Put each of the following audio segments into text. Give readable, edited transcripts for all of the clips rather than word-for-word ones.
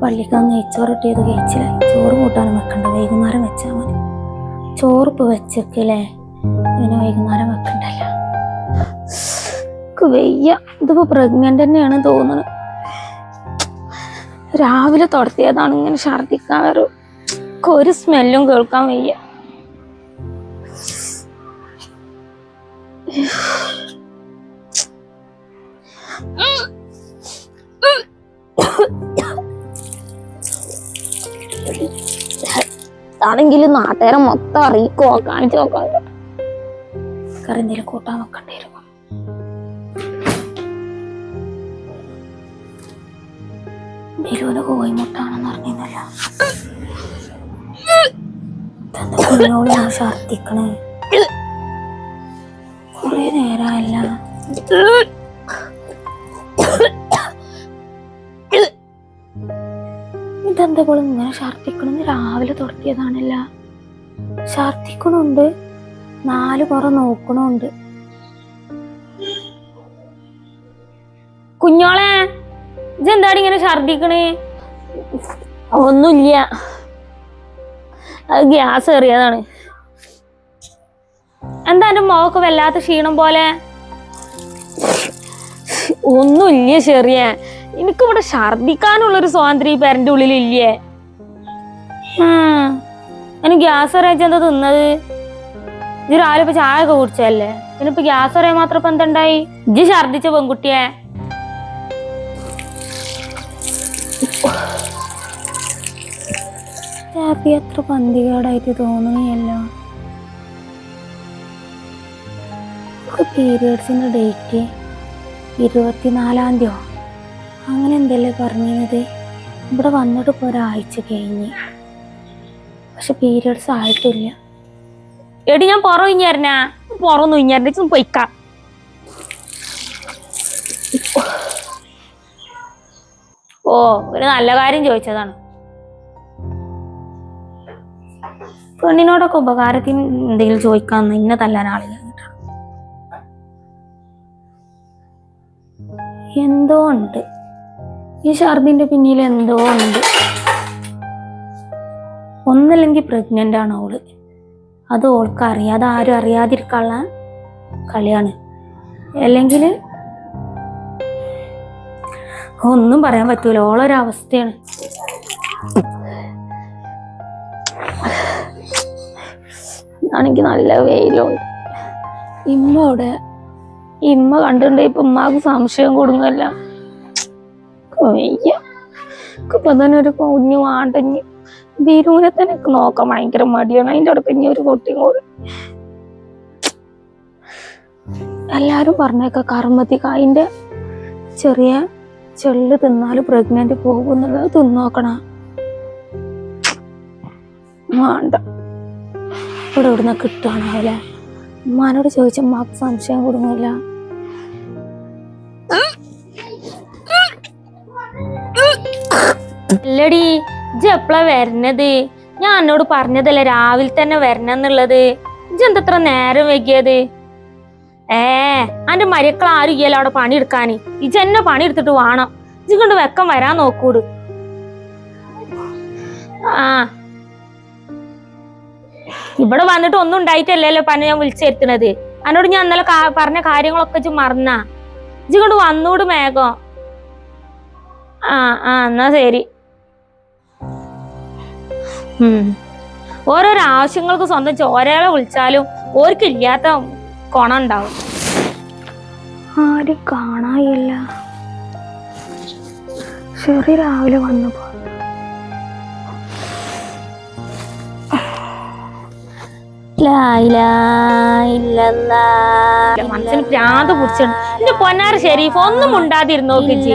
പള്ളിക്ക് നെയ്ച്ചോറിട്ട് ചെയ്ത് കഴിച്ചില്ല. ചോറ് കൂട്ടാനും വെക്കണ്ട, വൈകുന്നേരം വെച്ചാൽ മതി. ചോറിപ്പ് വെച്ചേക്കല്ലേ, പിന്നെ വൈകുന്നേരം വെക്കണ്ടല്ല. വയ്യ, ഇതിപ്പോ പ്രഗ്നന്റ് തന്നെയാണ് തോന്നുന്നത്. രാവിലെ തുടത്തിയതാണ് ഇങ്ങനെ ഛർദിക്കാൻ, ഒരു സ്മെല്ലും കേൾക്കാൻ വയ്യ. ആണെങ്കിലും നാട്ടുകാരെ മൊത്തം അറിയിക്കോ, കാണിച്ചു നോക്കാൻ. കറി എന്തെങ്കിലും കൂട്ടാൻ വെക്കേണ്ടി വരും. ബിലുവിന് കോഴിമുട്ടാണെന്ന് അറിഞ്ഞില്ല. കുഞ്ഞോള് ഞാൻ ഛർദിക്കണേ, കുറെ നേരമല്ല. ഇതെന്താ പോലെ ഇങ്ങനെ ഛർദിക്കണെന്ന് രാവിലെ തുടങ്ങിയതാണല്ല. ഛർദിക്കണുണ്ട്, 4 പുറ നോക്കണുണ്ട്. കുഞ്ഞോളെ, ഇതെന്താടി ഇങ്ങനെ ഛർദിക്കണേ? ഒന്നുമില്ല, അത് ഗ്യാസ് കയറിയതാണ്. എന്താ എന്റെ മുഖമൊക്കെ വല്ലാത്ത ക്ഷീണം പോലെ? ഒന്നുമില്ല ചെറിയ, എനിക്കിവിടെ ഛർദിക്കാനുള്ളൊരു സ്വാതന്ത്ര്യം ഈ പേരന്റെ ഉള്ളിലില്ലേ. എനിക്ക് ഗ്യാസ് അറിയാച്ച എന്താ തിന്നത്? ഇത് രാവിലെ ഇപ്പൊ ചായ ഒക്കെ കുടിച്ചല്ലേ, പിന്നെ ഇപ്പൊ ഗ്യാസ് അറിയാൻ മാത്രം ഇപ്പൊ എന്തുണ്ടായി? ഇജ്ജ് ഛർദിച്ച പെൺകുട്ടിയെ. അത്ര പന്തികേടായിട്ട് തോന്നുകയല്ലോ. പീരിയഡ്സിന്റെ ഡേറ്റ് 24-ാം തീയതിയോ അങ്ങനെ എന്തല്ലേ പറഞ്ഞത്? ഇവിടെ വന്നിട്ട് ഇപ്പോൾ ഒരാഴ്ച കഴിഞ്ഞ്, പക്ഷെ പീരിയഡ്സ് ആയിട്ടില്ല. എടി ഞാൻ പുറഞ്ഞായിരുന്നാ, പുറന്നു ഇഞ്ഞായിരുന്നു പൊയ്ക്കാം. ഓ, ഒരു നല്ല കാര്യം ചോദിച്ചതാണ്. പെണ്ണിനോടൊക്കെ ഉപകാരത്തിന് എന്തെങ്കിലും ചോദിക്കാന്ന് ഇന്ന തല്ലാൻ ആളില്ല. എന്തോ ഉണ്ട് ഈ ഛർദിന്റെ പിന്നിൽ, എന്തോ ഉണ്ട്. ഒന്നല്ലെങ്കിൽ പ്രഗ്നന്റ് ആണ് ഓള്, അത് ഓൾക്ക് അറിയാം, അത് ആരും അറിയാതിരിക്കാനുള്ള കളിയാണ്. അല്ലെങ്കിൽ ഒന്നും പറയാൻ പറ്റൂല, ഓളൊരവസ്ഥയാണ്. ആണെങ്കിൽ നല്ല വെയിലുണ്ട്. ഇമ്മ കണ്ടിട്ടുണ്ട്. ഇപ്പൊ ഉമ്മാക്ക് സംശയം കൊടുങ്ങല്ല. ഇപ്പൊ തന്നെ ഒരു കുഞ്ഞു വാണ്ടഞ്ഞ് ബിരുവിനെ തന്നെ നോക്കാൻ ഭയങ്കര മടിയാണ്. അതിൻ്റെ അടുത്ത് ഇനി ഒരു കുട്ടിയും കൂടി. എല്ലാരും പറഞ്ഞേക്ക കർമ്മത്തിക്കായിന്റെ ചെറിയ ചെള്ള് തിന്നാല് പ്രഗ്നന്റ് പോകുന്നുള്ളത് തിന്നോക്കണ. വേണ്ട, ഇവിടെ ഇവിടുന്ന് കിട്ടുകയാണല്ലേ. ഉമ്മാനോട് ചോദിച്ച ഉമ്മാക്ക് സംശയം കൊടുങ്ങില്ല. അല്ലടി, ഇജ്ജ് എപ്പളാ വരണത്? ഞാൻ എന്നോട് പറഞ്ഞതല്ലേ രാവിലെ തന്നെ വരണമെന്നുള്ളത്. ഇജ്ജ് എന്തത്ര നേരം വൈകിയത്? അന്റെ മരക്കൾ ആരും ഇല്ലല്ലോ അവിടെ പണിയെടുക്കാന്. ഇജ്ജ് എന്നെ പണിയെടുത്തിട്ട് വേണം. ഇജ്ജ് കൊണ്ട് വെക്കം വരാൻ നോക്കൂട്. ഇവിടെ വന്നിട്ട് ഒന്നും ഉണ്ടായിട്ടല്ലല്ലോ പനി ഞാൻ വിളിച്ചെത്തുന്നത്. എന്നോട് ഞാൻ ഇന്നലെ പറഞ്ഞ കാര്യങ്ങളൊക്കെ ഇജ്ജ് മറന്നാ. ഇജ്ജ് കൊണ്ട് വന്നൂട് മേഘം. എന്നാ ശരി. ഓരോരോ ആവശ്യങ്ങൾക്ക് സ്വന്തം ചോരകളെ വിളിച്ചാലും ഓർക്കില്ലാത്ത കൊണ ഉണ്ടാവും. ആരും കാണായില്ല. ചെറിയ രാവിലെ വന്നപ്പോ മനസ്സിന് പ്രാന്ത് പിടിച്ചിട്ടുണ്ട്. എന്റെ പൊന്നാര ഷെരീഫ്, ഒന്നും ഉണ്ടാതിരുന്നോ കിച്ചി.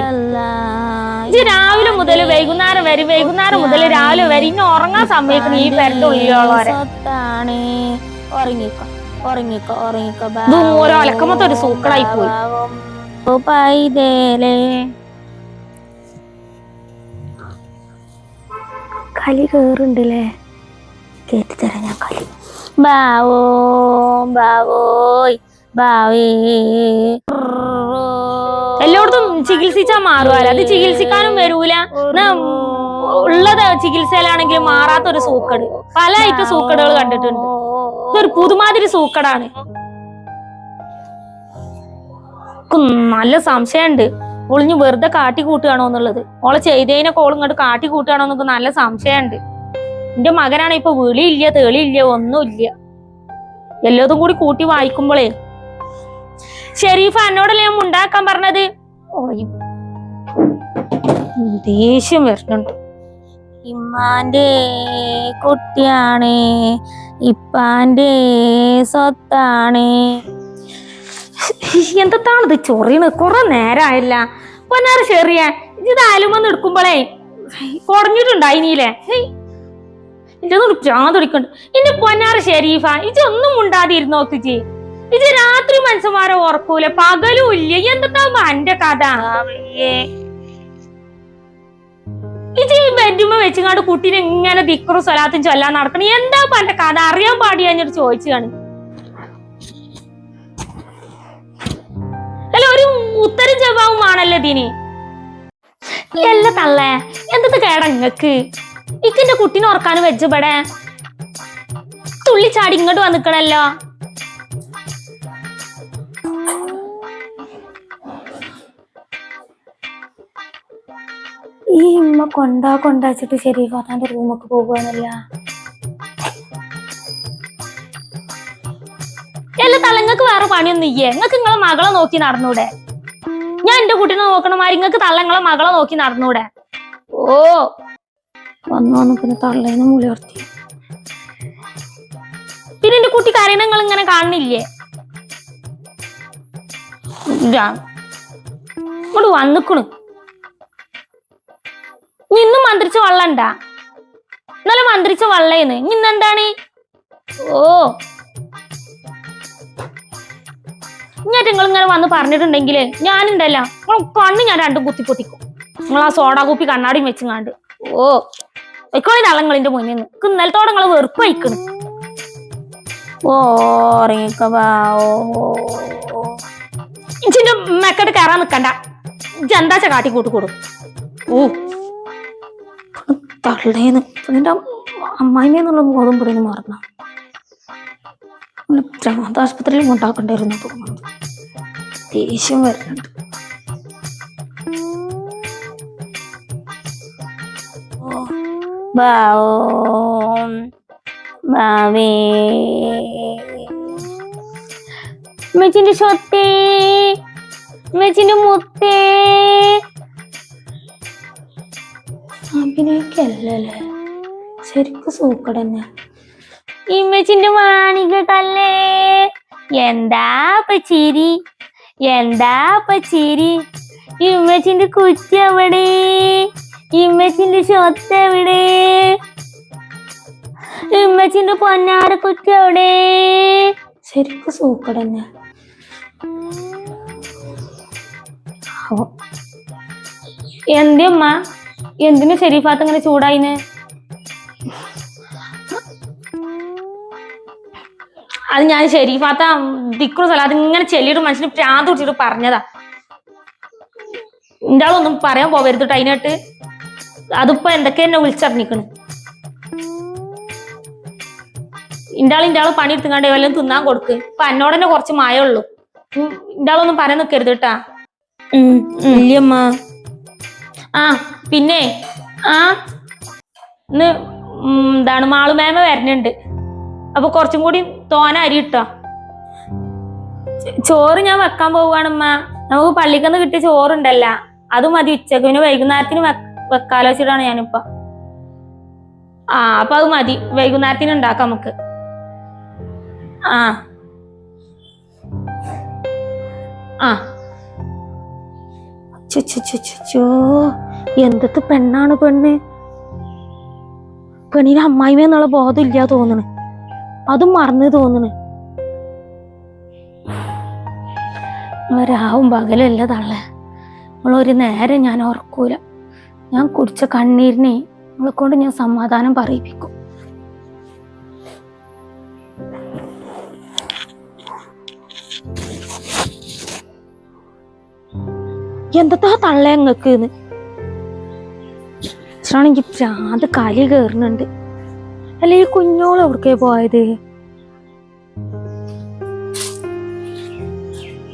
രാവിലെ മുതൽ വൈകുന്നേരം വരെ, വൈകുന്നേരം മുതൽ രാവിലെ വരെ ഇനി ഉറങ്ങാൻ സമ്മതിക്കണം ഈ പേരുടെ ഉള്ളിലുള്ളവരെ. ഓരോ അലക്കമൊത്ത ഒരു സൂക്കടായി പോയി. കലി കേറുണ്ടല്ലേ, കേട്ടിത്തരാം ഞാൻ കലി. ബാവോ ബാവോയ് ബാവേ. എല്ലായിടത്തും ചികിത്സിച്ചാ മാറുവാല, അത് ചികിത്സിക്കാനും വരൂല. ഉള്ളത് ചികിത്സയിലാണെങ്കിലും മാറാത്തൊരു സൂക്കട്. പല ഐറ്റം സൂക്കടുകൾ കണ്ടിട്ടുണ്ട്. ഇതൊരു പുതുമാതിരി സൂക്കടാണ്. നല്ല സംശയമുണ്ട് ഒളിഞ്ഞ് വെറുതെ കാട്ടി കൂട്ടുകയാണോ എന്നുള്ളത്. ഓളെ ചെയ്തതിനൊക്കെ ഓൾ ഇങ്ങോട്ട് കാട്ടി കൂട്ടുകയാണോ എന്നൊക്കെ നല്ല സംശയമുണ്ട്. എന്റെ മകനാണ് ഇപ്പൊ വിളിയില്ല തെളിയില്ല ഒന്നുമില്ല. എല്ലാതും കൂടി കൂട്ടി വായിക്കുമ്പോളേ ഷെരീഫ എന്നോടല്ലേ ഞാൻ ഉണ്ടാക്കാൻ പറഞ്ഞത്. ദേഷ്യം വരുന്നുണ്ട്. ഇമ്മാന്റെ കുട്ടിയാണ്, ഇപ്പാന്റെ സ്വത്താണ്. എന്താണിത് ചൊറിയണ്? കുറെ നേരമായില്ല. പൊന്നാറ് ചെറിയ ഇത് അലുമൊന്നും എടുക്കുമ്പോളേ കുറഞ്ഞിട്ടുണ്ടായിനീലേ. ഇതൊന്നും ചാതൊടിക്കണ്ട്. എന്റെ പൊന്നാറ് ഷെരീഫ ഇതൊന്നും ഉണ്ടാതിരുന്ന് നോക്കിച്ച്. ഇത് രാത്രി മനുഷ്യന്മാരെ ഉറക്കൂല, പകലും ഇല്ല. എന്താ എന്റെ കഥ? ഇത് ഈ ബെഡ്റൂമ വെച്ചുകൊണ്ട് കുട്ടീനെ ഇങ്ങനെ ദിക്റും സ്വലാത്തും ചൊല്ലാൻ നടക്കണം. എന്താ എന്റെ കഥ? അറിയാൻ പാടിയാ ഞാൻ ചോദിച്ചാണ്. അല്ല ഒരു ഉത്തരം ജവാബുമാണല്ലോ ഇതിന്. എല്ലാ തള്ളേ എന്തത് കേടങ്ങക്ക്? ഇക്കെന്റെ കുട്ടീനെ ഉറക്കാനും വെച്ചപ്പെടെ തുള്ളിച്ചാടി ഇങ്ങോട്ട് വന്നിക്കണല്ലോ. ഈ ഉമ്മ കൊണ്ടാച്ചിട്ട് ഷെരീഫാത്താന്റെ റൂമൊക്കെ പോകുവാനല്ല. എല്ലാ തള്ളങ്ങൾക്ക് വേറെ പണിയൊന്നും ഇല്ലേ? നിങ്ങൾക്ക് നിങ്ങളെ മകളെ നോക്കി നടന്നൂടെ? ഞാൻ എന്റെ കുട്ടീനെ നോക്കണമാരി നിങ്ങൾക്ക് തള്ളങ്ങളെ മകളെ നോക്കി നടന്നൂടെ? ഓ വന്നു പിന്നെ തള്ളേനെ മുളിർത്തി. പിന്നെ എന്റെ കുട്ടി കരയണ നിങ്ങൾ ഇങ്ങനെ കാണുന്നില്ലേ? ഇങ്ങോട്ട് വന്നിക്കണ്. ഇന്നും മന്ത്രിച്ച വള്ളണ്ടാ? ഇന്നലെ മന്ത്രിച്ച വള്ളേന്ന് ഇന്നെന്താണ്? ഓ ഇങ്ങോട്ട് നിങ്ങൾ ഇങ്ങനെ വന്ന് പറഞ്ഞിട്ടുണ്ടെങ്കിലേ ഞാനുണ്ടല്ലോ കണ്ണ് ഞാൻ രണ്ടും കുത്തിപ്പൊത്തിക്കും. നിങ്ങൾ ആ സോഡാ കുപ്പി കണ്ണാടിയും വെച്ചുങ്ങാണ്ട്. ഓ വെക്കോളി തള്ളങ്ങളിന്റെ മുന്നിൽ നിന്ന് ഇന്നലത്തോടെ നിങ്ങൾ വെറുപ്പ് വയ്ക്കണം. ഇച്ചിന്റെ മെക്കട്ട് കയറാൻ നിക്കണ്ട. ജന്താച്ച കാട്ടിക്കൂട്ട് കൊടുക്കും. ഓ തള്ളേന്ന് നിന്റെ അമ്മായിമേന്നുള്ള ബോധം പറയുന്നു മറന്ന ആശുപത്രിയിൽ കൊണ്ടാക്കണ്ടായിരുന്നു തോന്നുന്നത്. ദേഷ്യം വരുന്നുണ്ട്. മെച്ചിന്റെ സ്വത്തേ മെച്ചിന്റെ മുത്തേ അഭിനയിക്കല്ലേ ശരിക്കും സൂക്കടന്നെ. ഇമ്മച്ചിന്റെ മാണികട്ടല്ലേ. എന്താ ചിരി എന്താ ചിരി. ഇമ്മച്ചിന്റെ കുറ്റി എവിടെ? ഇമ്മച്ചിന്റെ സ്വത്ത് എവിടെ? ഇമ്മച്ചിന്റെ പൊന്നാര കുറ്റി എവിടെ? ശരിക്കും സൂക്കടന്നെ. എന്തമ്മ എന്തിനു ഷെരീഫാത്ത് ഇങ്ങനെ ചൂടായിന്ന്? അത് ഞാൻ ഷെരീഫാത്ത ദിക്റും സ്വലാത്തും ഇങ്ങനെ ചെല്ലിയിട്ട് മനുഷ്യന് പ്രാന്ത് കുടിച്ചിട്ട് പറഞ്ഞതാ. ഇന്റെ ആളൊന്നും പറയാൻ പോവരുത് കേട്ടോ അതിനായിട്ട്. അതിപ്പോ എന്തൊക്കെ എന്നെ വിളിച്ചറിഞ്ഞിക്കണ്. ഇന്റെ ആള് പണി എടുത്തുങ്ങാണ്ട് വല്ലതും തിന്നാൻ കൊടുക്ക്. ഇപ്പൊ എന്നോട് തന്നെ കുറച്ച് മായുള്ളൂ. ഇന്റെ ആളൊന്നും പറയാൻ നിൽക്കരുത് കേട്ടാ. ഇല്ലമ്മ. ആ പിന്നെ ഇന്ന് എന്താണ് മാളുമേമ വരണുണ്ട്. അപ്പൊ കുറച്ചും കൂടി തോന അരി ഇട്ടോ. ചോറ് ഞാൻ വെക്കാൻ പോവുകയാണമ്മ. നമുക്ക് പള്ളിക്കന്ന് കിട്ടിയ ചോറുണ്ടല്ല അത് മതി ഉച്ചക്ക്. പിന്നെ വൈകുന്നേരത്തിന് വെക്കാലോചിച്ചിട്ടാണ് ഞാനിപ്പ. അപ്പൊ അത് മതി. വൈകുന്നേരത്തിന് ഉണ്ടാക്കാം നമുക്ക്. എന്തത്തെ പെണ്ണാണ് പെണ്ണ്. പെണ്ണിന് അമ്മായിമേന്നുള്ള ബോധം ഇല്ല തോന്നണ്. അതും മറന്നു തോന്നണ്. രാവും പകലല്ല തള്ള. നമ്മളൊരു നേരം ഞാൻ ഓർക്കൂല. ഞാൻ കുടിച്ച കണ്ണീരിനെ നമ്മളെ കൊണ്ട് ഞാൻ സമാധാനം പറയിപ്പിക്കും. എന്തത്താ തള്ളങ്ങക്ക് പടച്ചാണെങ്കിൽ ഭ്രാന്ത് കലി കേറുന്നുണ്ട്. അല്ലെ ഈ കുഞ്ഞോള് എവിടേക്കേ പോയത്?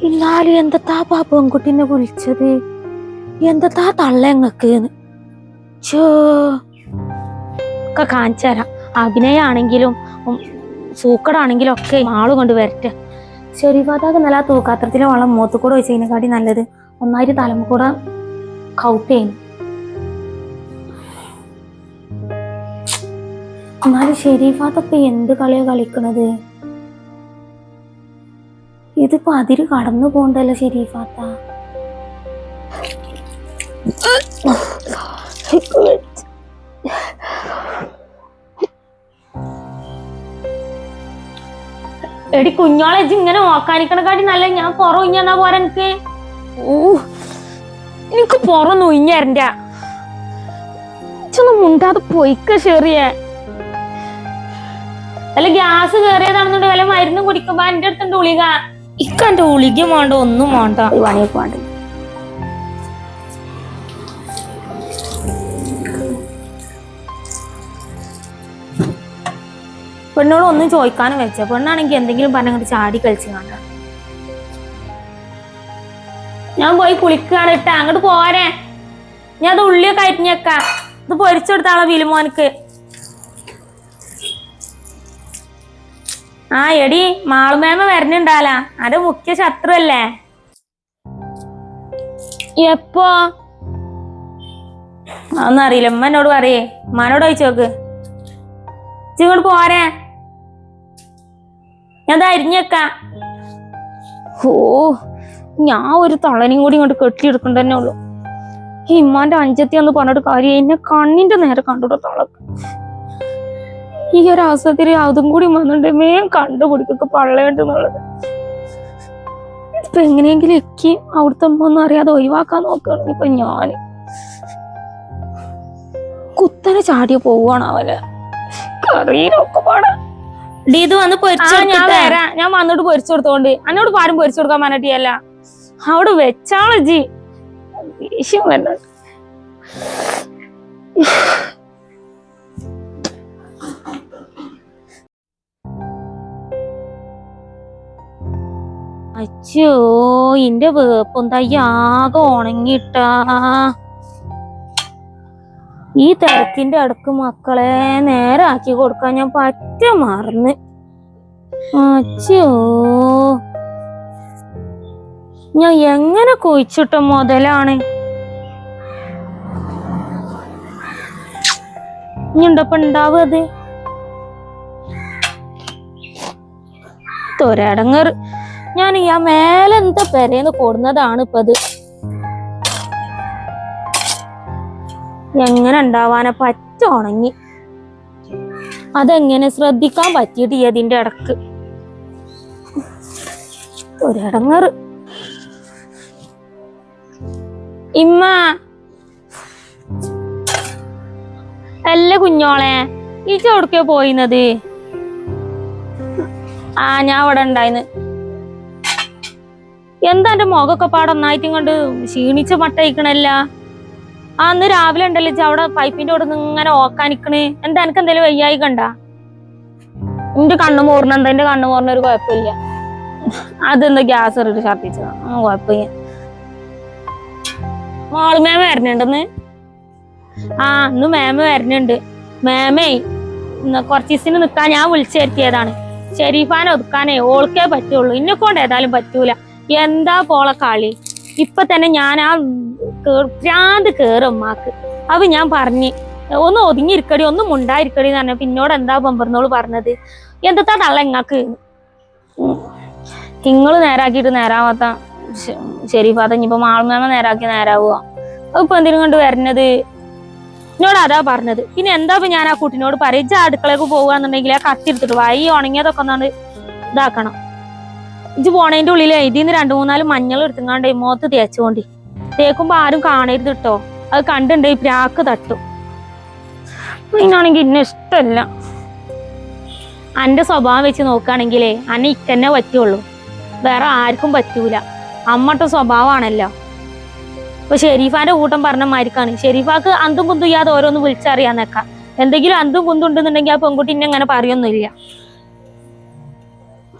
എന്നാലും എന്തത്താ പെൺകുട്ടീനെ വിളിച്ചത്? എന്തത്താ തള്ളങ്ങക്ക് ഒക്കെ കാണിച്ചു തരാം. അഭിനയാണെങ്കിലും സൂക്കടാണെങ്കിലും ഒക്കെ ആള് കൊണ്ട് വരട്ടെ. ശരിപാതാക്ക് നല്ല തൂക്കാത്രത്തിലെ വെള്ളം മൂത്തുകൂടെ വെച്ചതിനെക്കാട്ടി നല്ലത് ഒന്നായിട്ട് തലമുക്കൂടെ കൗട്ടേന്. എന്നാലും ഷെരീഫാത്തപ്പ എന്ത് കളിയാ കളിക്കണത്? ഇതിപ്പോ അതിര് കടന്നു പോണ്ടല്ലോ ഷെരീഫാത്ത. എടി കുഞ്ഞോളെ ഇങ്ങനെ നോക്കാനിക്കണക്കാട്ടി നല്ല ഞാൻ പുറഞ്ഞാ പോരാ. എനിക്ക് പുറം നൊയിഞ്ഞരണ്ട. ഇച്ചൊന്നും മുണ്ടാതെ പൊയ്ക്ക ഷെറിയെ. അല്ല ഗ്യാസ് കയറിയതാണെന്നുണ്ട് വല്ല മരുന്നും കുടിക്കുമ്പോ എന്റെ അടുത്തുണ്ട് ഗുളിക. ഇക്കെന്റെ ഗുളിക വേണ്ട, ഒന്നും വേണ്ട, പണിയൊക്കെ വേണ്ട. പെണ്ണോട് ഒന്നും ചോദിക്കാനും വെച്ച പെണ്ണാണെങ്കിൽ എന്തെങ്കിലും പറഞ്ഞങ്ങോട്ട് ചാടി കളിച്ചു കണ്ട. ഞാൻ പോയി കുളിക്കാണ് ഇട്ട അങ്ങോട്ട് പോരെ. ഞാൻ അത് ഉള്ളിയൊക്കെ അരിഞ്ഞേക്കാം. ഇത് പൊരിച്ചെടുത്താളോ വിലുമോനക്ക്. ആ എടി മാളുമേമ വരണുണ്ടാല. അത് മുഖ്യ ശത്രു അല്ലേ? എപ്പോ അതൊന്നും അറിയില്ല. ഉമ്മ എന്നോട് പറയേ, ഉമ്മാനോട് ചോദിച്ചോക്ക്. ഇങ്ങോട്ട് പോരെ, ഞാൻ അരിഞ്ഞേക്കാം. ഓ ഞാൻ ഒരു തളനെയും കൂടി ഇങ്ങോട്ട് കെട്ടിയെടുക്കണ്ട തന്നെ ഉള്ളു. ഈ ഇമ്മാന്റെ അഞ്ചത്തി ഒന്ന് പറഞ്ഞിട്ട് കാര്യം എന്നെ കണ്ണിന്റെ നേരെ കണ്ടുകൂടെ തളക്ക്. ഈ ഒരു അവസരത്തിൽ അതും കൂടി വന്നിട്ട് മേം കണ്ടുപിടിക്കൊക്കെ പള്ളയുണ്ടെന്നുള്ളത്. ഇപ്പൊ എങ്ങനെയെങ്കിലും എക്കി അവിടുത്തെ അമ്മ ഒന്നും അറിയാതെ ഒഴിവാക്കാൻ നോക്കുകയാണ്. ഇപ്പൊ ഞാൻ കുത്തനെ ചാടിയ പോവാണാവല്ലേ കറിയിലൊക്കെ പാടാ. ഇത് വന്ന് ഞാൻ വരാം. ഞാൻ വന്നിട്ട് പൊരിച്ചു കൊടുത്തോണ്ട് എന്നോട് പാരും പൊരിച്ചു കൊടുക്കാൻ പറഞ്ഞിട്ടില്ല. അവിടെ വെച്ചാള് ജി ദേഷ്യം വരുന്നുണ്ട്. അച്ഛോ ഇന്റെ വേപ്പും തയ്യാകെ ഉണങ്ങിട്ടാ. ഈ തിരക്കിന്റെ അടുക്ക് മക്കളെ നേരാക്കി കൊടുക്കാൻ ഞാൻ പറ്റ മറന്ന്. അച്ഛോ ഞാൻ എങ്ങനെ കുഴിച്ചിട്ട മുതലാണ്. ഇനിണ്ടപ്പ ഉണ്ടാവും അത് തൊരടങ്ങറ്. ഞാൻ ഈ മേലെ എന്താ പെരേന്ന് കൊടുന്നതാണ് ഇപ്പത്. എങ്ങനെ ഉണ്ടാവാനെ പറ്റ ഉണങ്ങി. അതെങ്ങനെ ശ്രദ്ധിക്കാൻ പറ്റിയിട്ട് ഇതിന്റെ ഇടക്ക് ഒരടങ്ങറ്. ഇമ്മ അല്ല കുഞ്ഞോളെ ഈ ചോടുക്കോ പോയിന്നത്? ആ ഞാൻ ഇവിടെ ഉണ്ടായിന്ന്. എന്താ എന്റെ മുഖമൊക്കെ പാടൊന്നായിട്ട് ഇങ്ങോട്ട് ക്ഷീണിച്ച മട്ടയിക്കണല്ല. ആ അന്ന് രാവിലെ ഉണ്ടല്ലോ അവിടെ പൈപ്പിന്റെ അവിടെ നിന്ന് ഇങ്ങനെ ഓക്കാനിക്കണ്. എന്താ എനിക്ക് എന്തേലും വയ്യായി കണ്ട? എന്റെ കണ്ണു മോറിന് എന്താ? എന്റെ കണ്ണു മോറിന് ഒരു കുഴപ്പമില്ല. അതെന്താ ഗ്യാസ് ഇട്ടിട്ട് ഛർദിച്ചതാ, കുഴപ്പമില്ല. മോള് മേമ വരണുണ്ടെന്ന്. ആ ഇന്ന് മേമ വരണുണ്ട്. മേമേ കുറച്ച് ദിവസത്തിന് നിക്കാൻ ഞാൻ വിളിച്ചേർത്തിയതാണ്. ഷെരീഫാനെ ഒതുക്കാനേ ഓൾക്കേ പറ്റുള്ളൂ, ഇന്നെക്കൊണ്ട് ഏതായാലും പറ്റൂല. എന്താ പോളെ കളി. ഇപ്പൊ തന്നെ ഞാൻ ആ ഭ്രാന്ത് കേറും ഉമ്മാക്ക്. അപ്പൊ ഞാൻ പറഞ്ഞ് ഒന്ന് ഒതുങ്ങിയിരിക്കടി, ഒന്നും മുണ്ടായിരിക്കടി എന്ന് പറഞ്ഞ പിന്നോട് എന്താ പമ്പർന്നോള് പറഞ്ഞത്? എന്താ തള്ള ഇങ്ങക്ക് നിങ്ങള് നേരാക്കിയിട്ട് നേരാവാത്ത ഷെരീഫാത്ത ഇനിയിപ്പോ മാളുമേമ നേരാക്കി നേരാവുക. അതിപ്പോ എന്തിനും കൊണ്ട് വരണത്? എന്നോട് അതാ പറഞ്ഞത്. പിന്നെ എന്താ ഞാൻ ആ കുട്ടിനോട് പറയിച്ച അടുക്കളക്ക് പോവുകയെന്നുണ്ടെങ്കിൽ ആ കത്തിയെടുത്തിട്ട് വായി ഉണങ്ങിയതൊക്കെ ഒന്നാണ്ട് ഇതാക്കണം. ഇജ്ജ് പോണേന്റെ ഉള്ളിൽ ഇതിന്ന് 2-3 മഞ്ഞൾ എടുത്തുങ്ങാണ്ട് മുഖത്ത് തേച്ചുകൊണ്ടി. തേക്കുമ്പോ ആരും കാണരുത് കേട്ടോ. അത് കണ്ടുണ്ട് പ്രാക്ക് തട്ടും. ഇതിനാണെങ്കിൽ ഇന്നെ ഇഷ്ടമല്ല. അന്റെ സ്വഭാവം വെച്ച് നോക്കുകയാണെങ്കിലേ അന്നെ ഇക്കന്നെ പറ്റുള്ളൂ, വേറെ ആർക്കും പറ്റൂല. അമ്മട്ട സ്വഭാവമാണല്ലോ. ഇപ്പൊ ഷെരീഫാന്റെ കൂട്ടം പറഞ്ഞ മാരിക്കാണ്. ഷെരീഫാക്ക് അന്തും കുന്തും ചെയ്യാതെ ഓരോന്ന് വിളിച്ചറിയാന്നേക്കാം. എന്തെങ്കിലും അന്തും കുന്തും ഉണ്ടെന്നുണ്ടെങ്കിൽ ആ പെൺകുട്ടി ഇന്നെ അങ്ങനെ പറയൊന്നുമില്ല.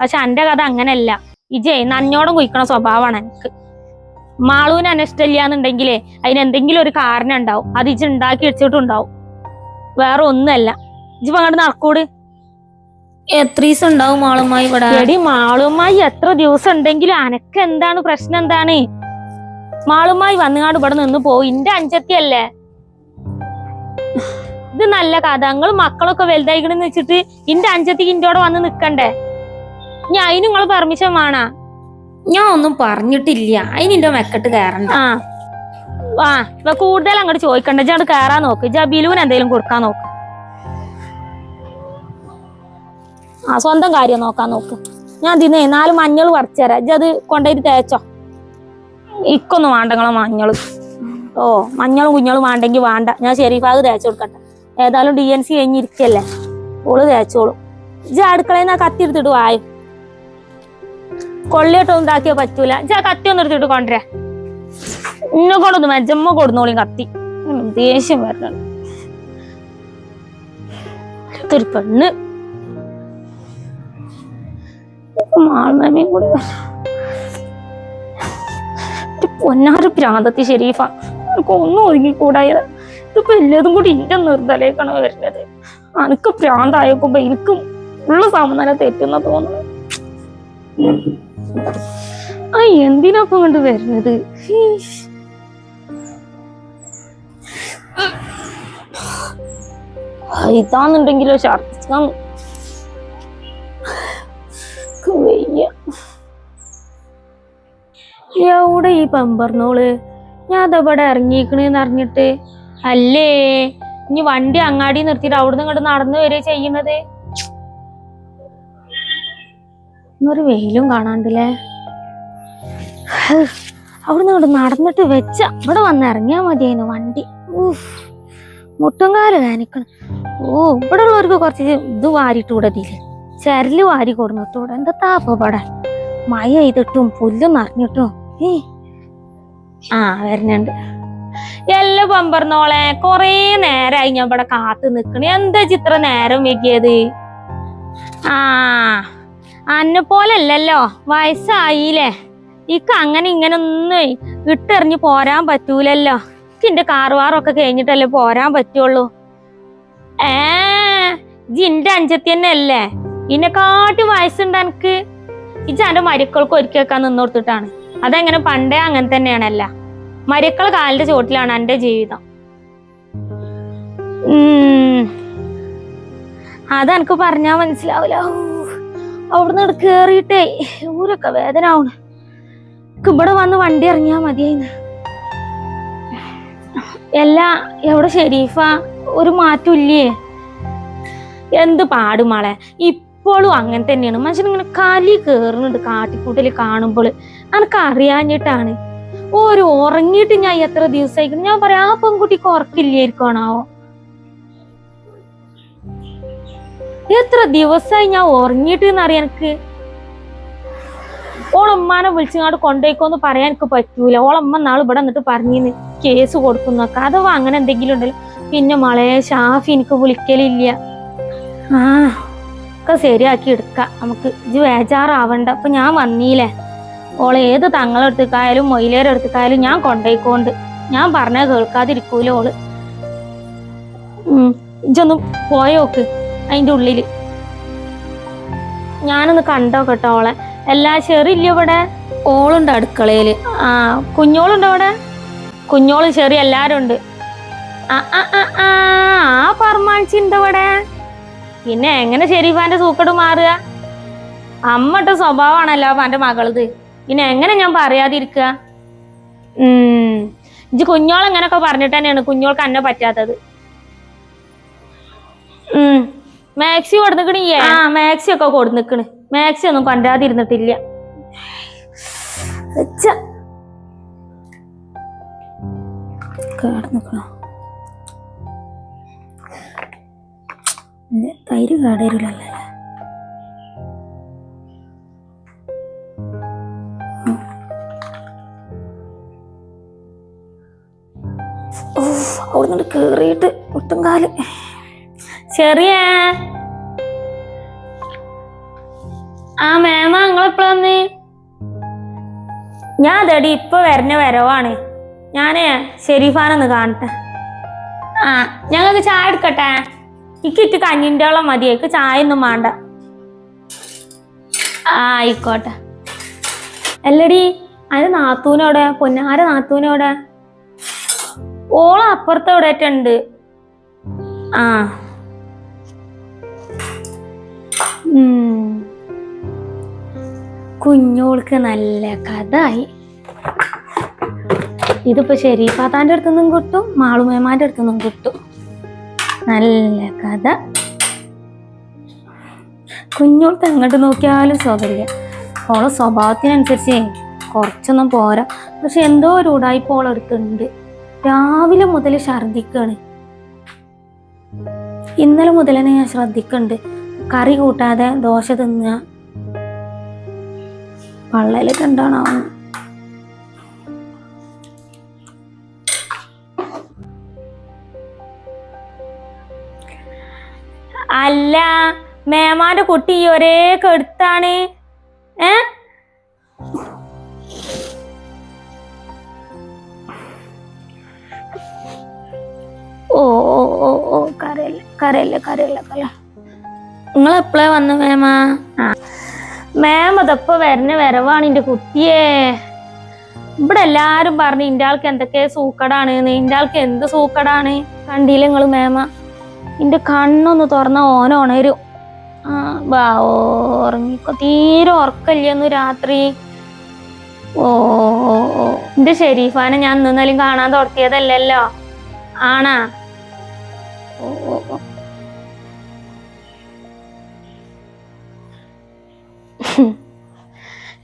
പക്ഷെ എന്റെ കഥ അങ്ങനെയല്ല. ഇജേ നന്നോടം കുയിക്കണ സ്വഭാവമാണ് എനിക്ക്. മാളൂന് എന്നെ ഇഷ്ടമില്ലാന്നുണ്ടെങ്കിലേ അതിനെന്തെങ്കിലും ഒരു കാരണം ഉണ്ടാവും. അത് ഇജ് ഉണ്ടാക്കി വെച്ചിട്ടുണ്ടാവും, വേറെ ഒന്നുമല്ല. ഇജ് അങ്ങോട്ട് നടക്കൂട്. എത്ര ദിവസം ഉണ്ടാവും മാളുമായി ഇവിടെ? എടി മാളുമായി എത്ര ദിവസം ഉണ്ടെങ്കിലും അനക്ക് എന്താണ് പ്രശ്നം? എന്താണ്? മാളുമായി വന്നുകാണ്ട് ഇവിടെ നിന്ന് പോവും. ഇന്റെ അഞ്ചത്തിയല്ലേ ഇത്. നല്ല കഥ. നിങ്ങൾ മക്കളൊക്കെ വലുതായിക്കണെന്ന് വെച്ചിട്ട് ഇന്റെ അഞ്ചത്തിക്ക് ഇന്റോടെ വന്ന് നിക്കണ്ടേ? ഞാൻ അതിന് നിങ്ങൾ പെർമിഷൻ വേണാ? ഞാൻ ഒന്നും പറഞ്ഞിട്ടില്ല. അതിനിന്റെ മെക്കെട്ട് കയറണ്ട. ഇപ്പൊ കൂടുതൽ അങ്ങോട്ട് ചോദിക്കണ്ട. ഇജ് അങ്ങോട്ട് കയറാൻ നോക്ക്. ഇജ് ബിലുവിന് എന്തെങ്കിലും കൊടുക്കാൻ നോക്ക്. സ്വന്തം കാര്യം നോക്കാൻ നോക്ക്. ഞാൻ ഇതിനെ 4 മഞ്ഞൾ പറിച്ചു തരാം. ഇജ് അത് കൊണ്ടുപോയിട്ട് തേച്ചോ. ഇക്കൊന്നും വേണ്ടങ്ങളെ മഞ്ഞള്. മഞ്ഞളും കുഞ്ഞളും വേണ്ടെങ്കിൽ വേണ്ട. ഞാൻ ഷെരീഫാഗ് തേച്ചു കൊടുക്കട്ടെ. ഏതായാലും DNC കഴിഞ്ഞിരിക്കല്ലേ, ഓള് തേച്ചോളും. ഇജ് അടുക്കളയിൽ നിന്ന് ആ കത്തി എടുത്തിട്ട് വായും. കൊള്ളിയിട്ടൊന്നും ഉണ്ടാക്കിയാ പറ്റൂല. ഇജ് ആ കത്തി ഒന്ന് എടുത്തിട്ട് കൊണ്ടുവരാ. ഇന്നെ കൊണ്ടൊന്നും മെജമ്മ കൊടുന്നോളി കത്തി. ദേഷ്യം വരണം. ഒരു പെണ്ണ് മാൾമേമയും കൂടി പൊന്നാറ് പ്രാന്തത്തി ഷെരീഫ. എനിക്ക് ഒന്നും ഒതുങ്ങിക്കൂടായത്. ഇതിപ്പോ എല്ലാതും കൂടി ഇന്റെ നിർദ്ദലേക്കാണ് വരുന്നത്. അനക്ക് പ്രാന്തായപ്പോ എനിക്കും ഉള്ള സമനില തെറ്റുന്ന തോന്നുന്നു. എന്തിനാ കൊണ്ട് വരുന്നത്? ഇതാന്നുണ്ടെങ്കിലോ ഛർദിക്കാൻ വയ്യ. എവിടെ ഈ പമ്പർന്നോള്? ഞാൻ അതവിടെ ഇറങ്ങിക്കണെന്ന് അറിഞ്ഞിട്ട് അല്ലേ ഇനി വണ്ടി അങ്ങാടി നിർത്തിയിട്ട് അവിടുന്ന് ഇങ്ങോട്ട് നടന്നു വരിക ചെയ്യണത്. ഒരു വെയിലും കാണാണ്ടില്ലേ? അവിടുന്ന് ഇങ്ങോട്ട് നടന്നിട്ട് വെച്ച ഇവിടെ വന്ന് ഇറങ്ങിയാ മതിയായിരുന്നു വണ്ടി. മുട്ടുംകാല് വേനിക്കണം. ഇവിടെ ഉള്ളവർക്ക് കുറച്ച് ഇത് വാരിട്ടൂടെ ഇതില് ചരല് വാരി കൊടുന്നിട്ടൂടെ? എന്താ താപ്പടെ മഴ ചെയ്തിട്ടും പുല്ലും നിറഞ്ഞിട്ടും. വരുന്നുണ്ട്. എല്ലാം പമ്പർന്നോളെ. കൊറേ നേരമായി ഞാൻ ഇവിടെ കാത്തു നിക്കണ. എന്താ ചിത്ര നേരം വൈകിയത്? അന്നെ പോലല്ലല്ലോ, വയസ്സായില്ലേ. ഇക്ക് അങ്ങനെ ഇങ്ങനെ ഒന്നും ഇട്ടെറിഞ്ഞ് പോരാൻ പറ്റൂലല്ലോ. ഇന്റെ കാറുവാറൊക്കെ കഴിഞ്ഞിട്ടല്ലേ പോരാൻ പറ്റുള്ളൂ. ഇന്റെ അഞ്ചത്തി തന്നെ അല്ലേ? ഇന്നെക്കാട്ടി വയസ്സുണ്ട് എനിക്ക്. ഇജ് എന്റെ മരുക്കൾക്ക് ഒരുക്കിയേക്കാൻ നിന്നോർത്തിട്ടാണ്. അതെങ്ങനെ പണ്ടേ അങ്ങനെ തന്നെയാണല്ല. മരുക്കൾ കാലിന്റെ ചോട്ടിലാണ് എന്റെ ജീവിതം. അതെനിക്ക് പറഞ്ഞാ മനസ്സിലാവൂല. അവിടുന്ന് കേറിയിട്ടേ ഊരൊക്കെ വേദന ആവണ്. ഇവിടെ വന്ന് വണ്ടി ഇറങ്ങിയാ മതിയായിന്ന്. എവിടെ ഷെരീഫ? ഒരു മാറ്റം ഇല്ലേ? എന്ത് പാടുമാളെ. ഇപ്പോഴും അങ്ങനെ തന്നെയാണ്. മനുഷ്യനിങ്ങനെ കലി കേറുന്നുണ്ട് കാട്ടിക്കൂട്ടല് കാണുമ്പോൾ. എനിക്ക് അറിയാഞ്ഞിട്ടാണ്. ഓരോ ഉറങ്ങിയിട്ട് ഞാൻ എത്ര ദിവസമായിരിക്കും. ഞാൻ പറയാം ആ പെൺകുട്ടിക്ക് ഉറക്കില്ലായിരിക്കണാവോ? എത്ര ദിവസമായി ഞാൻ ഉറങ്ങിയിട്ട് എന്നറിയാം. എനിക്ക് ഓളമ്മാനെ വിളിച്ചങ്ങാട് കൊണ്ടുപോയിക്കോന്ന് പറയാൻ എനിക്ക് പറ്റൂല. ഓളമ്മ നാളെ ഇവിടെ എന്നിട്ട് പറഞ്ഞിന്ന് കേസ് കൊടുക്കുന്നൊക്കെ. അഥവാ അങ്ങനെ എന്തെങ്കിലും ഉണ്ടല്ലോ. പിന്നെ മളെ ഷാഫി എനിക്ക് വിളിക്കലില്ല. ഒക്കെ ശരിയാക്കി എടുക്കാം നമുക്ക്. ഇജ് വേജാറാവണ്ട. അപ്പൊ ഞാൻ വന്നീലേ. ഓളെ ഏത് തങ്ങളെടുത്തേക്കായാലും മൊയിലേരെടുത്തേക്കായാലും ഞാൻ കൊണ്ടുപോയിക്കോണ്ട്. ഞാൻ പറഞ്ഞ കേൾക്കാതിരിക്കൂല ഓള്. ഇജൊന്ന് പോയോക്ക് അതിന്റെ ഉള്ളില്. ഞാനൊന്ന് കണ്ടോക്കട്ടോ ഓളെ. എല്ലാ ചെറിയില്ല ഇവിടെ? ഓളുണ്ട് അടുക്കളയില്. കുഞ്ഞോളുണ്ട് അവിടെ? കുഞ്ഞോളും ചെറി എല്ലാരും ഉണ്ട്. ആ പറമാണിച്ചുണ്ട് ഇവിടെ. പിന്നെ എങ്ങനെ ഷെരീഫാന്റെ സൂക്കട് മാറുക? അമ്മട്ട സ്വഭാവമാണല്ലോ എന്റെ മകളത്. പിന്നെ എങ്ങനെ ഞാൻ പറയാതിരിക്കുക? ഇജ്ജ് കുഞ്ഞോളെങ്ങനൊക്കെ പറഞ്ഞിട്ട് തന്നെയാണ് കുഞ്ഞോൾക്ക് എന്നെ പറ്റാത്തത്. മാക്സി കൊടുന്നിക്കണേ? മാക്സി ഒക്കെ കൊടുന്നിക്കണ്. മാക്സി ഒന്നും കൊണ്ടാതിരുന്നിട്ടില്ല. കേടന്നിക്കണോ? തൈര് കേടരില്ലല്ലേ? അവിടുന്ന് കേറിയിട്ട് മുട്ടുംകാല്. ചെറിയ ആ മേമ നിങ്ങളെപ്പോഴാ വന്ന്? ഞാൻ അതടി ഇപ്പൊ വരണ വരവാണ്. ഞാനേ ഷെരീഫാനൊന്ന് കാണട്ടെ. ആ ഞങ്ങൾക്ക് ചായ എടുക്കട്ടെ? ഇക്കിട്ട് കഞ്ഞിൻ്റെ വെള്ളം മതി, എനിക്ക് ചായ ഒന്നും വേണ്ട. ആ ആയിക്കോട്ടെ. അല്ലടി അതിന് നാത്തൂനോടെ, പൊന്നാര നാത്തൂനോടെ? ഓള അപ്പുറത്ത് എവിടെയായിട്ടുണ്ട്. ആ കുഞ്ഞോൾക്ക് നല്ല കഥായി. ഇതിപ്പോ ഷെരീഫാത്താന്റെ അടുത്തുനിന്നും കിട്ടും, മാളുമേമാന്റെ അടുത്തുനിന്നും കിട്ടും. നല്ല കഥ. കുഞ്ഞോൾക്ക് എങ്ങോട്ട് നോക്കിയാലും സുഖമില്ല. ഓളെ സ്വഭാവത്തിനനുസരിച്ച് കുറച്ചൊന്നും പോരാ. പക്ഷെ എന്തോ ഒരു ഉടായ്പ ഓളെടുത്തുണ്ട്. രാവിലെ മുതൽ ഛർദിക്കാണ്. ഇന്നലെ മുതൽ തന്നെ ഞാൻ ശ്രദ്ധിക്കുന്നുണ്ട്. കറി കൂട്ടാതെ ദോശ തിന്നുക. പള്ളയില് കണ്ടാണാവുന്നു. അല്ല മേമാന്റെ കുട്ടി ഒരേ കെടുത്താണ്. ഓ ഓ ഓ ഓ കരയല്ല കരയല്ല കരയല്ല കര. നിങ്ങൾ എപ്പോഴാ വന്നു മേമ? ആ മേം അതപ്പോ വരണ വരവാണ് എന്റെ കുട്ടിയെ. ഇവിടെ എല്ലാരും പറഞ്ഞു ഇന്റെ ആൾക്ക് എന്തൊക്കെ സൂക്കടാണ്, നിന്റെ ആൾക്ക് എന്ത് സൂക്കടാണ്. കണ്ടില്ല നിങ്ങള് മേമ? എന്റെ കണ്ണൊന്ന് തുറന്ന ഓനുണരും. ആ വാ ഉറങ്ങിക്കോ. തീരെ ഉറക്കല്ലേന്നു രാത്രി. ഓ ഓ ഓ എന്റെ ഷെരീഫാനെ ഞാൻ ഇന്നാലും കാണാൻ തുടങ്ങിയതല്ലല്ലോ. ആണാ? ഓ ഓ ഓ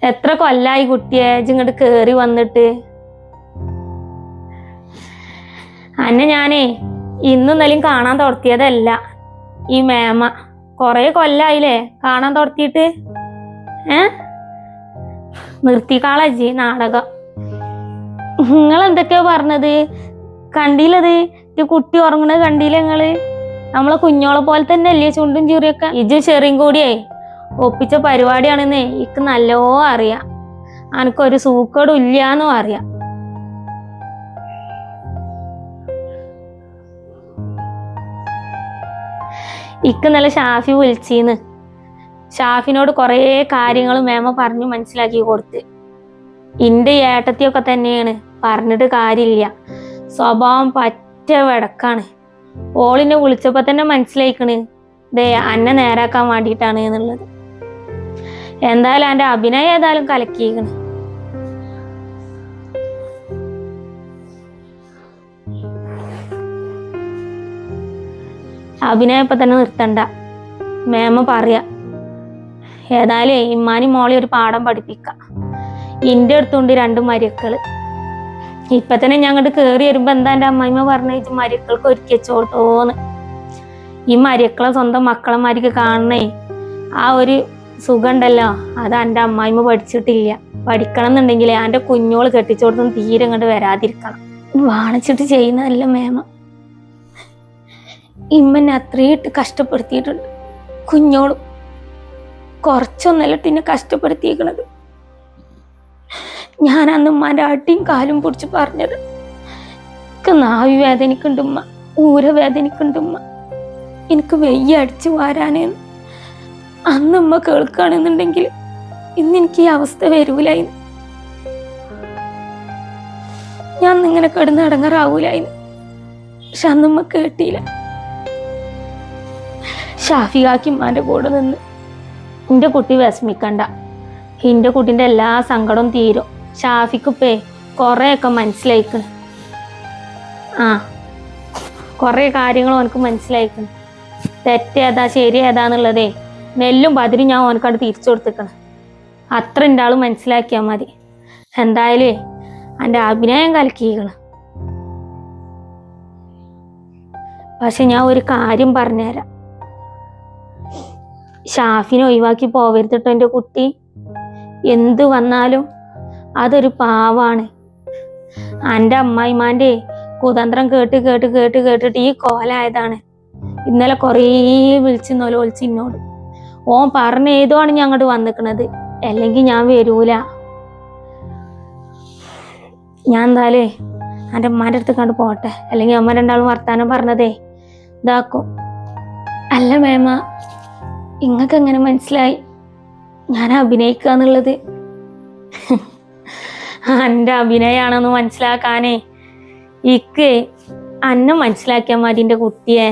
എത്ര കൊല്ലായി കുട്ടിയെ ഇങ്ങോട്ട് കേറി വന്നിട്ട്? അന്നെ ഞാനേ ഇന്നലെയും കാണാൻ തുടങ്ങിയതല്ല. ഈ മേമ കൊറേ കൊല്ലായില്ലേ കാണാൻ തുടങ്ങിയിട്ട്. നിർത്തിക്കാളജി നാടകം. നിങ്ങളെന്തൊക്കെയോ പറഞ്ഞത്? കണ്ടില്ലത്? ഈ കുട്ടി ഉറങ്ങണത് കണ്ടില്ല നിങ്ങള്? നമ്മളെ കുഞ്ഞോളെ പോലെ തന്നെ അല്ലേ ചുണ്ടും ചീറിയൊക്കെ? ഇജും ചെറിയും കൂടിയേ ഒപ്പിച്ച പരിപാടിയാണെന്നേ ഇക്ക് നല്ലോ അറിയാം. അനക്കൊരു സൂക്കേടും ഇല്ലാന്നും അറിയാം. ഇക്ക് നല്ല ഷാഫി വിളിച്ചീന്ന്. ഷാഫിനോട് കുറേ കാര്യങ്ങൾ മേമ പറഞ്ഞു മനസ്സിലാക്കി കൊടുത്ത്. ഇന്റെ ഏട്ടത്തിയൊക്കെ തന്നെയാണ്, പറഞ്ഞിട്ട് കാര്യമില്ല. സ്വഭാവം പറ്റ വെടക്കാണ്. ഓളിനെ വിളിച്ചപ്പോ തന്നെ മനസ്സിലായിക്കണ് ദേ അന്നെ നേരാക്കാൻ വേണ്ടിയിട്ടാണ് എന്നുള്ളത്. എന്തായാലും എന്റെ അഭിനയം ഏതായാലും കലക്കിയിരിക്കണ്. അഭിനയം ഇപ്പൊ തന്നെ നിർത്തണ്ട മേമ പറയാ. ഏതായാലും ഇമ്മാനി മോളി ഒരു പാഠം പഠിപ്പിക്കാം. ഇന്റെ അടുത്തുണ്ട് 2 മരുക്കള്. ഇപ്പൊ തന്നെ ഞങ്ങോട്ട് കേറി വരുമ്പോ എന്താ എന്റെ അമ്മായിമ്മ പറഞ്ഞ മരുക്കൾക്ക് ഒരുക്കി വെച്ചോട്ടോന്ന്. ഈ മരുക്കളെ സ്വന്തം മക്കളമാർക്ക് കാണണേ ആ ഒരു സുഖം ഉണ്ടല്ലോ, അത് എൻ്റെ അമ്മായിമ്മ പഠിച്ചിട്ടില്ല. പഠിക്കണം എന്നുണ്ടെങ്കിൽ എൻ്റെ കുഞ്ഞോള് കെട്ടിച്ചോടത്തും തീരെ ഇങ്ങോട്ട് വരാതിരിക്കണം. വാണിച്ചിട്ട് ചെയ്യുന്നതല്ല മേമ. ഇമ്മനെ അത്രയിട്ട് കഷ്ടപ്പെടുത്തിയിട്ടുണ്ട്. കുഞ്ഞോളും കുറച്ചൊന്നല്ലിട്ട് എന്നെ കഷ്ടപ്പെടുത്തിയിരിക്കണത്. ഞാൻ അന്ന് ഉമ്മാൻ്റെ അടിയും കാലും പൊടിച്ച് പറഞ്ഞത്. എനിക്ക് നാവി വേദനിക്കുണ്ടുമ്മ, ഊര വേദനിക്കുണ്ടുമ്മ, എനിക്ക് വെയ്യ അടിച്ചു വാരാനേന്ന്. അന്ന് ഉമ്മ കേൾക്കുകയാണെന്നുണ്ടെങ്കിൽ ഇന്ന് എനിക്ക് ഈ അവസ്ഥ വരൂലായിന്ന്. ഞാൻ ഇങ്ങനെ കിടന്ന് ഇടങ്ങാറാവൂലായിന്ന്. പക്ഷെ അന്നുമ്മ കേട്ടില്ല. ഷാഫികാക്ക് ഉമ്മാന്റെ കൂടെ നിന്ന് എൻ്റെ കുട്ടി വിഷമിക്കണ്ട, എൻ്റെ കുട്ടീൻ്റെ എല്ലാ സങ്കടവും തീരും. ഷാഫിക്കുപ്പേ കുറേയൊക്കെ മനസ്സിലായിക്കണ്. ആ കുറേ കാര്യങ്ങൾ ഓനക്ക് മനസ്സിലായിക്കണ്. തെറ്റേതാ ശരി ഏതാന്നുള്ളതേ നെല്ലും പതിരും ഞാൻ ഓനക്കണ്ട് തിരിച്ചു കൊടുത്തിക്കണം. അത്ര എൻ്റെ ആള് മനസ്സിലാക്കിയാൽ മതി. എന്തായാലും എൻ്റെ അഭിനയം കലക്കിക്കണം. പക്ഷെ ഞാൻ ഒരു കാര്യം പറഞ്ഞുതരാം. ഷാഫിനെ ഒഴിവാക്കി പോവരുത്തിട്ടോ എൻ്റെ കുട്ടി. എന്ത് വന്നാലും അതൊരു പാവാണ്. എൻ്റെ അമ്മായിമാൻ്റെ കുതന്ത്രം കേട്ട് കേട്ട് കേട്ട് കേട്ടിട്ട് ഈ കോലായതാണ്. ഇന്നലെ കൊറേ വിളിച്ചിന്നോലോ ഒളിച്ചിന്നോട്. ഓൻ പറഞ്ഞ ഏതുമാണ് ഞാൻ അങ്ങോട്ട് വന്നിക്കണത്, അല്ലെങ്കിൽ ഞാൻ വരൂല. ഞാൻ എന്തായാലേ എൻ്റെ അമ്മാൻ്റെ അടുത്ത് കണ്ട് പോട്ടെ, അല്ലെങ്കിൽ അമ്മ രണ്ടാളും വർത്താനം പറഞ്ഞതേ ഇതാക്കും. അല്ല മേമ, ഇങ്ങക്ക് എങ്ങനെ മനസ്സിലായി ഞാൻ അഭിനയിക്കുക എന്നുള്ളത്? എൻ്റെ അഭിനയാണെന്ന് മനസ്സിലാക്കാനേ ഇക്ക് അന്നെ മനസ്സിലാക്കിയാൽ മതി. എൻ്റെ കുട്ടിയെ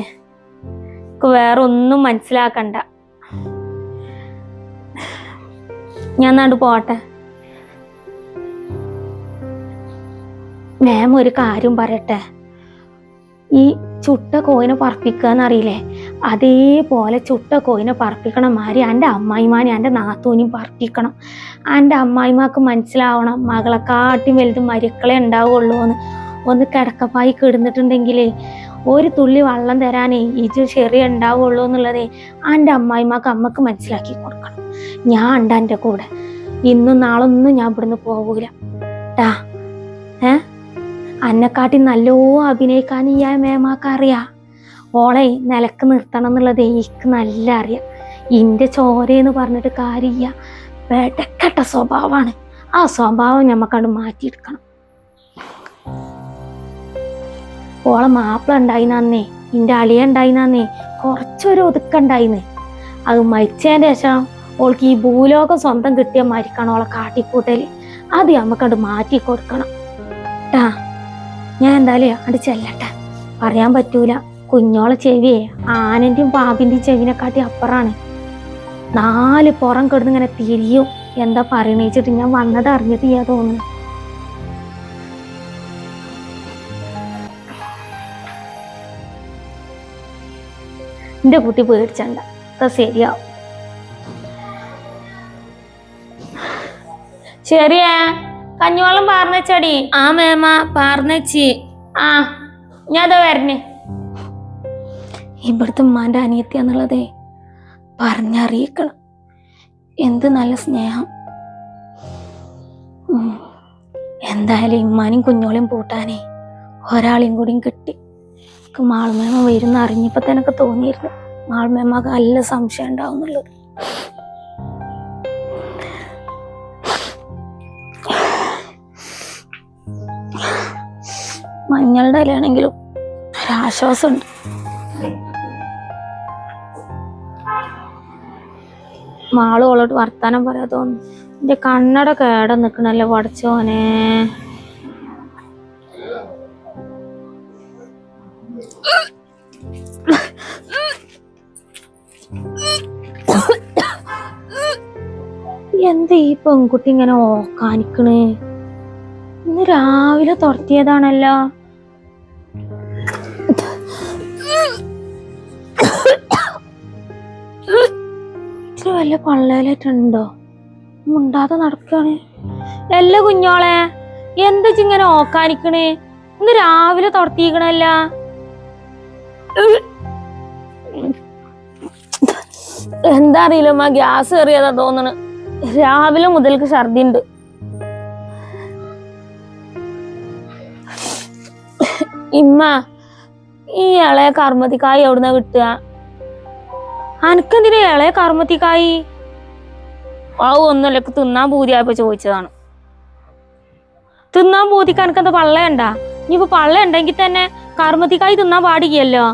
വേറെ ഒന്നും മനസ്സിലാക്കണ്ട. ഞാൻ നാട് പോട്ടെ. മാം ഒരു കാര്യം പറയട്ടെ, ഈ ചുട്ട കോയിനെ പറപ്പിക്കുക എന്നറിയില്ലേ, അതേപോലെ ചുട്ട കോയിനെ പറപ്പിക്കണ മാതിരി എൻ്റെ അമ്മായിമാനെ എൻ്റെ നാത്തൂനെയും പറപ്പിക്കണം. എൻ്റെ അമ്മായിമാക്ക് മനസ്സിലാവണം മകളെക്കാട്ടിയും വലുത് മരുക്കളെ ഉണ്ടാവുള്ളൂ എന്ന്. ഒന്ന് കിടക്കപ്പായി കിടന്നിട്ടുണ്ടെങ്കിലേ ഒരു തുള്ളി വെള്ളം തരാനേ ഇത് ചെറിയ ഉണ്ടാവുള്ളൂ എന്നുള്ളതേ എൻ്റെ അമ്മായിമാക്ക് അമ്മക്ക് മനസ്സിലാക്കി കൊടുക്കണം. ഞാൻ ഉണ്ട് എൻ്റെ കൂടെ. ഇന്നും നാളൊന്നും ഞാൻ ഇവിടുന്ന് പോകൂല ട്ടാ. അന്നെക്കാട്ടി നല്ലോ അഭിനയിക്കാൻ ഈ മേമാക്ക് അറിയാം. ഓളെ നിലക്ക് നിർത്തണം എന്നുള്ളത് എനിക്ക് നല്ല അറിയാം. ഇന്റെ ചോരയെന്ന് പറഞ്ഞിട്ട് കാര്യമില്ല, വെടക്കെട്ട സ്വഭാവമാണ്. ആ സ്വഭാവം ഞമ്മക്കണ്ട് മാറ്റിയെടുക്കണം. ഓളെ മാപ്പിള ഉണ്ടായിന്നേ, ഇന്റെ അളിയ ഉണ്ടായിന്നേ, കുറച്ചൊരു ഒതുക്കുണ്ടായിന്ന്. അത് മരിച്ചതിൻ്റെ ശേഷം ഓൾക്ക് ഈ ഭൂലോകം സ്വന്തം കിട്ടിയ മരിക്കണം ഓളെ കാട്ടിക്കൂട്ടല്. അത് ഞമ്മക്കണ്ട് മാറ്റി കൊടുക്കണം ട്ടാ. ഞാൻ എന്തായാലും അണ്ട് ചെല്ലട്ടെ, പറയാൻ പറ്റൂല. കുഞ്ഞോളെ ചെവിയെ ആനന്റെയും പാമ്പിന്റെയും ചെവിനെക്കാട്ടി അപ്പുറാണ്. 4 പുറം കിടന്ന് ഇങ്ങനെ തിരിയും. എന്താ പറയണേച്ചിട്ട് ഞാൻ വന്നത് അറിഞ്ഞിട്ട് ചെയ്യാ തോന്നുന്നു. എന്റെ കുട്ടി പേടിച്ചണ്ട, ശരിയാവും. ശരിയാ, കഞ്ഞിവെള്ളം പാർന്നച്ചടി. ആ മേമ പാർന്നച്ചി. ആ ഞാൻ അതാ വരണേ. ഇവിടുത്തെ ഉമ്മാന്റെ അനിയത്തി എന്നുള്ളതേ പറഞ്ഞറിയിക്കണം. എന്ത് നല്ല സ്നേഹം. എന്തായാലും ഉമ്മാനെയും കുഞ്ഞോളെയും പൂട്ടാനേ ഒരാളെയും കൂടിയും കിട്ടി. മാളുമേമ വരുന്ന അറിഞ്ഞപ്പോ തന്നെ തോന്നിയിരുന്നു മാളുമേമക്ക് നല്ല സംശയം ഉണ്ടാവും എന്നുള്ളത്. മഞ്ഞളുടെ ഇലയാണെങ്കിലും ഒരാശ്വാസമുണ്ട്. മാളോളോട്ട് വർത്താനം പറയാ തോന്നുന്നു. എന്റെ കണ്ണട കേട നിക്കണല്ലേ പഠിച്ചോനെ. എന്താ ഈ പെൺകുട്ടി ഇങ്ങനെ ഓക്കാനിക്കണ്? ഇന്ന് രാവിലെ തുറത്തിയതാണല്ലോ. ഇച്ചിരി വല്ല പള്ളയിലായിട്ടുണ്ടോ? മുണ്ടാതെ നടക്കാണ്. എല്ലാ കുഞ്ഞോളെ എന്താ ഇങ്ങനെ ഓക്കാനിക്കണേ? ഇന്ന് രാവിലെ തുറത്തിക്കണല്ല. എന്താ അറിയില്ലമ്മ, ഗ്യാസ് കയറിയതാ തോന്നണ്. രാവിലെ മുതൽക്ക് ഛർദി ഉണ്ട്. ഇമ്മ, ഈ ഇളയ കർമ്മത്തിക്കായി എവിടുന്ന കിട്ടുക? അനക്കെന്തിനാ ഇളയ കർമ്മത്തിക്കായി? ഒന്നുമില്ല, തിന്നാൻ പൂതിയായപ്പോ ചോദിച്ചതാണ്. തിന്നാൻ പൂതിക്ക് അനക്കെന്താ പള്ളയുണ്ടാ? ഇനിയിപ്പോ പള്ള ഉണ്ടെങ്കിൽ തന്നെ കർമ്മത്തിക്കായി തിന്നാൻ പാടില്ലല്ലോ.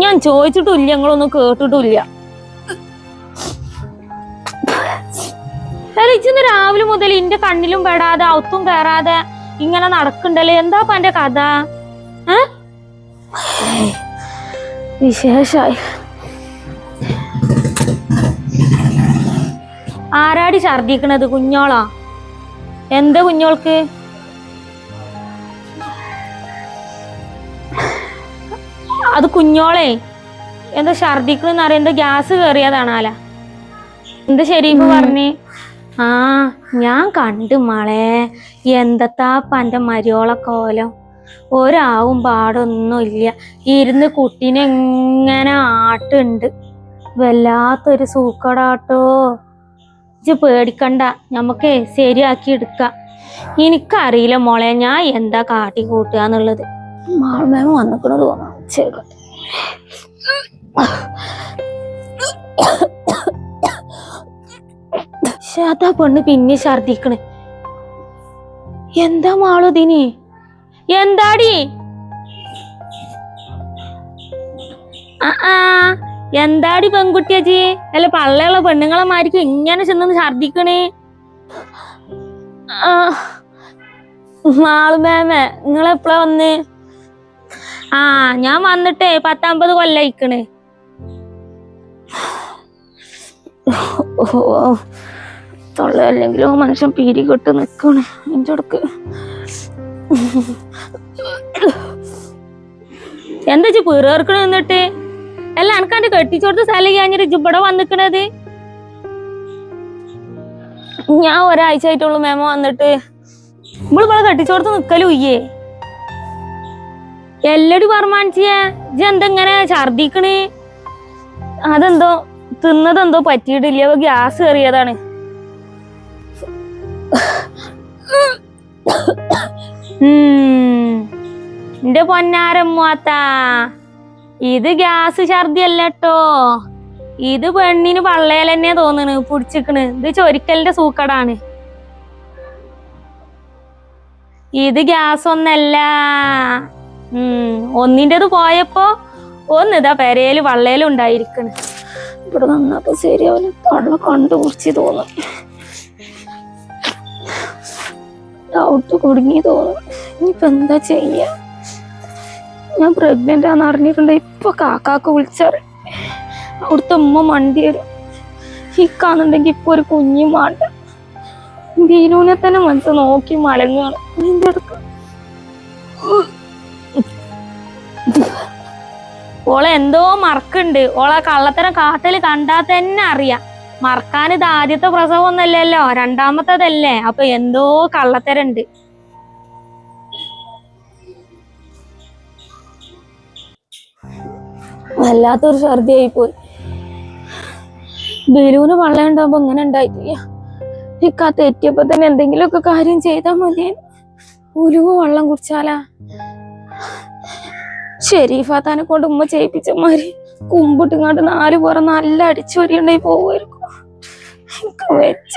ഞാൻ ചോദിച്ചിട്ടില്ല, ഞങ്ങളൊന്നും കേട്ടിട്ടില്ല. ഇന്ന് രാവിലെ മുതൽ ഇന്റെ കണ്ണിലും പെടാതെ ഔത്തും കയറാതെ ഇങ്ങനെ നടക്കണ്ടല്ലേ. എന്താ എന്റെ കഥ? വിശേഷായി. ആരാടി ഛർദിക്കണത്? കുഞ്ഞോളാ? എന്താ കുഞ്ഞോൾക്ക്? അത് കുഞ്ഞോളെ എന്താ ഛർദിക്കണെന്ന് അറിയാം. എന്താ ഗ്യാസ് കയറിയതാണാല. എന്താ ഷെരീഫ് പറഞ്ഞേ? ആ ഞാൻ കണ്ടു മോളെ. എന്തത്താപ്പ എന്റെ മരിയോളെ കോലം. ഒരാവും പാടൊന്നുമില്ല. ഇരുന്ന് കുട്ടീനെ ഇങ്ങനെ ആട്ടുണ്ട്. വല്ലാത്തൊരു സൂക്കടാട്ടോ. ഇജ്ജ് പേടിക്കണ്ട, നമുക്കേ ശരിയാക്കി എടുക്കാം. എനിക്കറിയില്ല മോളെ ഞാൻ എന്താ കാട്ടി കൂട്ടുകന്നുള്ളത്. മാൾമേമ വന്നിക്കണത് തോന്നാം. അതാ പെണ്ണ് പിന്നെ ഛർദിക്കണ്. എന്താ മാളുതിനി? എന്താടി? എന്താടി പെൺകുട്ടിയജി? അല്ല പള്ളയുള്ള പെണ്ണുങ്ങളെ മാരിക്കും ഇങ്ങനെ ചെന്ന് ഛർദിക്കണേ? മാളുമേമ നിങ്ങളെപ്പളാ വന്ന്? ഞാൻ വന്നിട്ടേ 10-50 കൊല്ലായിക്കണ്. തൊള്ളല്ലെങ്കിലും മനുഷ്യൻ പീരി കെട്ട് നിക്കണ് എന്റെ അടുക്ക്. എന്താ പിറേർക്കണ നിന്നിട്ട്? അല്ല എനക്കാണ്ട് കെട്ടിച്ചോടത്ത് സ്ഥലം കഴിഞ്ഞിട്ട് ഇവിടെ വന്നിക്കണത്? ഞാൻ ഒരാഴ്ച ആയിട്ടുള്ളൂ മേമ വന്നിട്ട്. ഇവിടെ കെട്ടിച്ചോടത്ത് നിക്കലും ഇയ്യേ? എല്ലടി പറമാനിച്ചിയേ ഇജ്ജ് എന്തെങ്ങനെ ഛർദിക്കണ്? അതെന്തോ തിന്നതെന്തോ പറ്റിയിട്ടില്ല, ഗ്യാസ് കയറിയതാണ്. എന്റെ പൊന്നാരമ്മാത്ത, ഇത് ഗ്യാസ് ഛർദി അല്ലട്ടോ, ഇത് പെണ്ണിന് പള്ളയിൽ തന്നെ തോന്നണ് പിടിച്ചിക്കണ്. ഇത് ചൊരിക്കലിന്റെ സൂക്കടാണ്. ഇത് ഗ്യാസ് ഒന്നല്ല. ഒന്നിൻ്റെത് പോയപ്പോ ഒന്നിതാ പെരയില് വള്ളയിലും ഉണ്ടായിരിക്കണ്. ഇവിടെ നന്നപ്പോ ശരിയാവില്ല, തൊള്ള കണ്ടുപിടിച്ച് തോന്നും. ഡൗട്ട് കുടുങ്ങി തോന്നും. ഇനിയിപ്പോ എന്താ ചെയ്യാ? ഞാൻ പ്രഗ്നന്റ് ആണെന്ന് അറിഞ്ഞിട്ടുണ്ട്. ഇപ്പൊ കാക്കാക്ക് വിളിച്ചാറ് അവിടുത്തെ ഉമ്മ മണ്ടി വരും. ഇക്കാന്നുണ്ടെങ്കിൽ ഇപ്പൊ ഒരു കുഞ്ഞും വേണ്ട. ബീനൂനെ തന്നെ മനസ്സ് നോക്കി മലങ്ങാണ്. നിന്റെ അടുത്ത് ഓളെ എന്തോ മറക്കുണ്ട്. ഓളെ കള്ളത്തരം കാട്ടല് കണ്ടാ തന്നെ അറിയാം. മറക്കാൻ ഇത് ആദ്യത്തെ പ്രസവം ഒന്നല്ലല്ലോ, രണ്ടാമത്തതല്ലേ. അപ്പൊ എന്തോ കള്ളത്തരണ്ട്. വല്ലാത്തൊരു ഛർദി ആയിപ്പോയി. ബലൂന് വള്ളം ഉണ്ടാവുമ്പോ ഇങ്ങനെ ഉണ്ടായിട്ടില്ല. ഇക്കാത്ത എത്തിയപ്പോ തന്നെ എന്തെങ്കിലുമൊക്കെ കാര്യം ചെയ്താൽ മതി. ഉലുവ വെള്ളം കുടിച്ചാലാ? ഷെരീഫാത്താനെ കൊണ്ട് ഉമ്മ ചെയ്യിപ്പിച്ചമാരി കുമ്പിട്ടിങ്ങാണ്ട് 4 പേർ നല്ല അടിച്ചൊരിയുണ്ടായി പോവുമായിരിക്കും. എനിക്ക് വെച്ച